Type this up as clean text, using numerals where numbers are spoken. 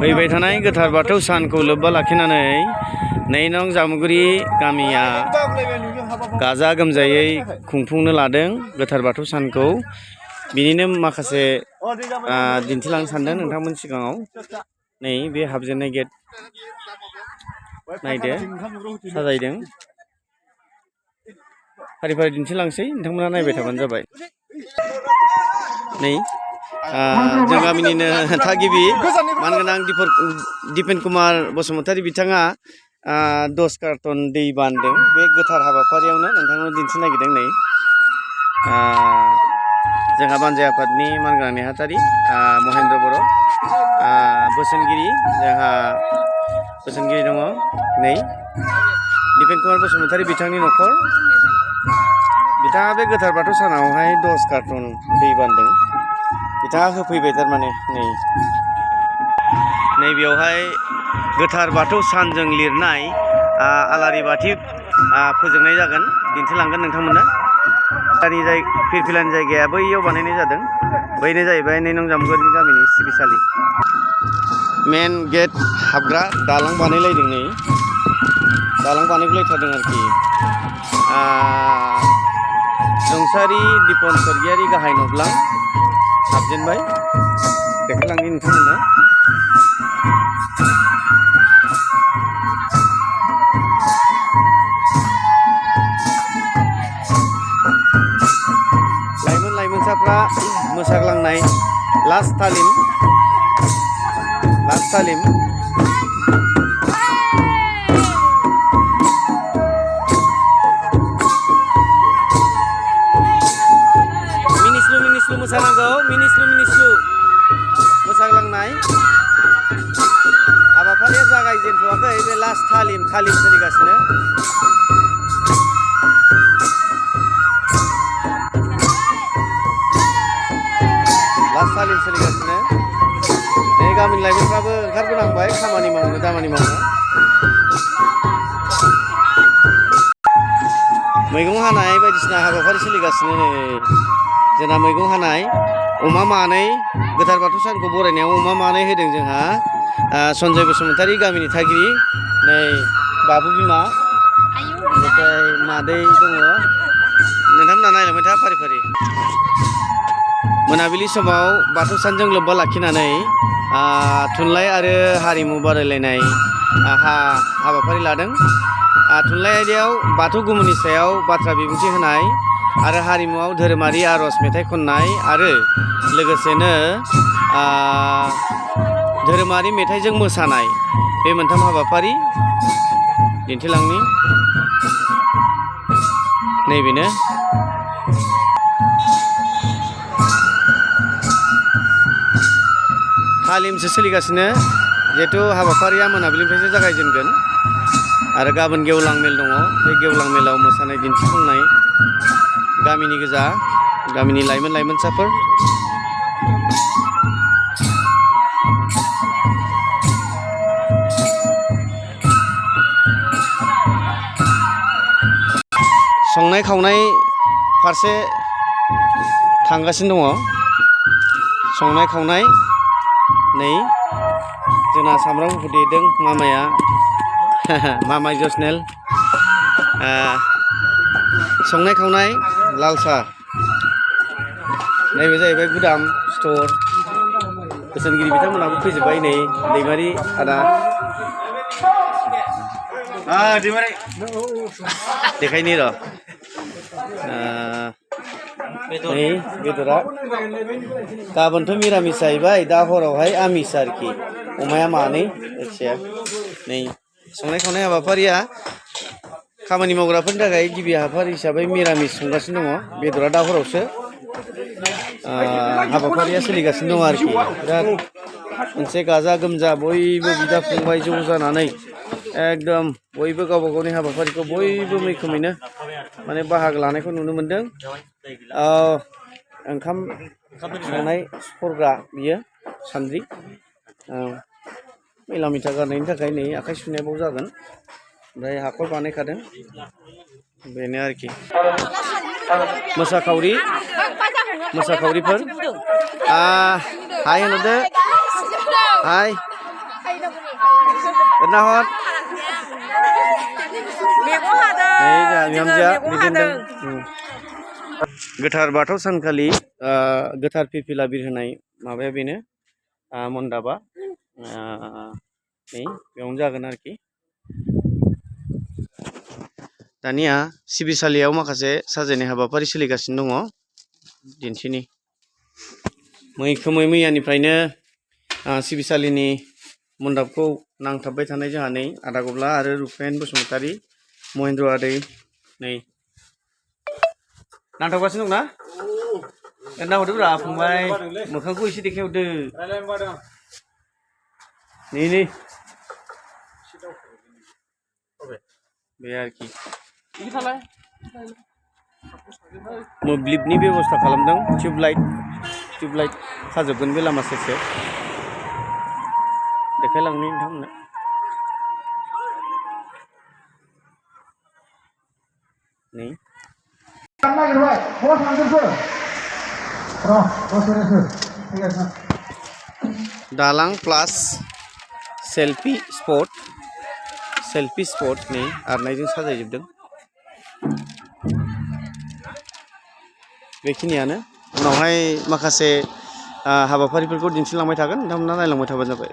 फैबाय थानाय गोथार बाथौ सानखौ लोब्बा लाखिनानै नै नं जामुगुरि गामिया गाजा गोमजायै खुंफुंनो लादों गोथार बाथौ सानखौ। बिनिनो माखासे दिन्थिलांनो सानदों नोंथांमोन सिगाङाव। नै बे हाबजेननाय गेट नायदो साजायदों। फारि फारि दिन्थिलांसै, नोंथांमोना नायबाय थाबानो जाबाय। नै जों गामिनिनो थागिबि मानगोनां दिपेन कुमार बसुमतारी बिथाङा 10 कार्टन दै बानदों बे गोथार हाबाफारियावनो नोंथांनो दिन्थिनो नागिरदों। नै जोंहा बानजाय आफादनि मानगोनां नेहाथारि महेन्द्र बर' बोसोनगिरि जोंहा बोसोनगिरि दङ। नै दिपेन कुमार बसुमतारी बिथांनि न'खर, बिथाङा बे गोथार बाथौ सानावहाय 10 कार्टन दै बानदों। बिथाङा होफैबाय थारमाने। नै बेवहाय गोथार बाथौ सानजों लिरनाय आलारि बाथि फोजोंनाय जागोन, दिन्थिलांगोन नोंथांमोननो। फिरफिलानि जायगाया बैयाव बानायनाय जादों। बैनो जाहैबाय नै नं जामुगुरि गामिनि सिबिसालि। मेन गेट हाबग्रा दालां बानायलायदों। नै दालां बानायलायथारदों आरोखि। रुंसारि दिपन स्वर्गियारि गाहाय नब्लां हाबजेनबाय, देखायलांनि नोंथांमोननो। लाइमोनसाफ्रा मोसाग्लांनाय लास्ट तालिम मिनिस्लु मोसानांगौ, मिनिस्लु मोसाग्लांनाय हाबाफारिया जागायजेनथ'वाखै। बे लास्ट तालिम सोलिगासिनो। बे गामिनि लाइमोनफ्राबो ओंखारबोनांबाय खामानि मावनो, दामानि मावनो। मैगं हानाय बायदिसिना हाबाफारि सोलिगासिनो। नै जोंना मैगं हानाय, अमा मानै, गोथार बाथौ सानखौ बरायनायाव अमा मानै होदों जोंहा सन्जय बसुमतारी गामिनि थागिरि। नै बाबु बिमा, बेनिफ्राय मादै दङ। नोंथांमोना नायलांबाय था फारि फारि। मोनाबिलि समाव बाथौ सानजों लोब्बा लाखिनानै थुनलाइ आरो हारिमु बादायलायनाय हाबाफारि लादों। थुनलाइ आयदायाव बाथौ गुमुनि सायाव बाथ्रा बिबुंथि होनाय आरो हारिमुआव धोरोमारि आरज मेथाइ खननाय आरो लोगोसेनो धोरोमारि मेथाइजों मोसानाय, बे मोनथाम हाबाफारि दिन्थिलांनि। नैबेनो तालिमसो सोलिगासिनो, जिहेथु हाबाफारिया मोनाबिलिनिफ्रायसो जागायजेनगोन। आरो गाबोन गेवलां मेल दङ। बे गेवलां मेलाव मोसानाय दिन्थिफुंनाय गामिनि गोजा, गामिनि लाइमोनसाफोर। संनाय खावनाय फारसे थांगासिनो दङ। संनाय खावनाय, नै जोंना सामब्राम गुफुर देदों मामाया, मामाय जसनेल। संनाय खावनाय, लाल साहा। नैबे जाहैबाय गुदाम स्टर। बोसोनगिरि बिथांमोनाबो फैजोब्बाय। नै दैमारि आदा, देखायनि र'। नै बेदरा गाबोनथ' मिरामिस जाहैबाय, दा हरावहाय आमिस आरोखि। अमाया मानै जायखिया। नै संनाय खावनाय हाबाफारिया खामानि मावग्राफोरनि थाखाय गिबि हाबाफारि हिसाबै मिरामिस संगासिनो दङ। बेदरा दा हरावसो। हाबाफारिया सोलिगासिनो दङ आरोखि। बिराद मोनसे गाजा गोमजा बयबो बिदा फंबाय ज' जानानै एकदम बयबो गावबा गावनि हाबाफारिखौ बयबो मैखोमैनो माने बाहागो लानायखौ नुनो मोनदों। ओंखाम संनाय सरग्रा बियो सान्द्रि। मैला मैथा गारनायनि थाखाय नै आखाइ सुनाया बाव जागोन। ओमफ्राय हाखर बानायखादों, बेनो आरोखि। मोसाखावरिफोर हाय होनहरदो। Hai. Kenapa? Gothar बाथौ सानखालि गोथार फिरफिला बिरहोनाय माबाया बेनो मन्दाबा नै बेयावनो जागोन आरोखि दानिया सिबिसालियाव माखासे साजायनाय हाबाफारि सोलिगासिनो दङ दिन्थिनि मैखोमै मैयानिफ्रायनो सिबिसालिनि मन्दाबखौ नांथाबबाय थानाय जोंहा नै आदा गब्ला आरो रुपेन बसुमतारी महेन्द्र आदै नै नांथाबगासिनो दंना नाहरदोब्रा फंबाय मोखांखौ एसे देखायहरदो नै बे आरोखि मोब्लिबनि बेबस्था खालामदों टिउबलाइट खाजोबगोन बे लामा सेर देखायलांनि नोंथांमोननो नै दालां प्लास सेल्फि स्पट नै आरनायजों साजायजोबदों बेखिनियानो उनावहाय माखासे हाबाफारिफोरखौ दिन्थिलांबाय थागोन नोंथांमोना नायलांबाय थाबानो जाबाय।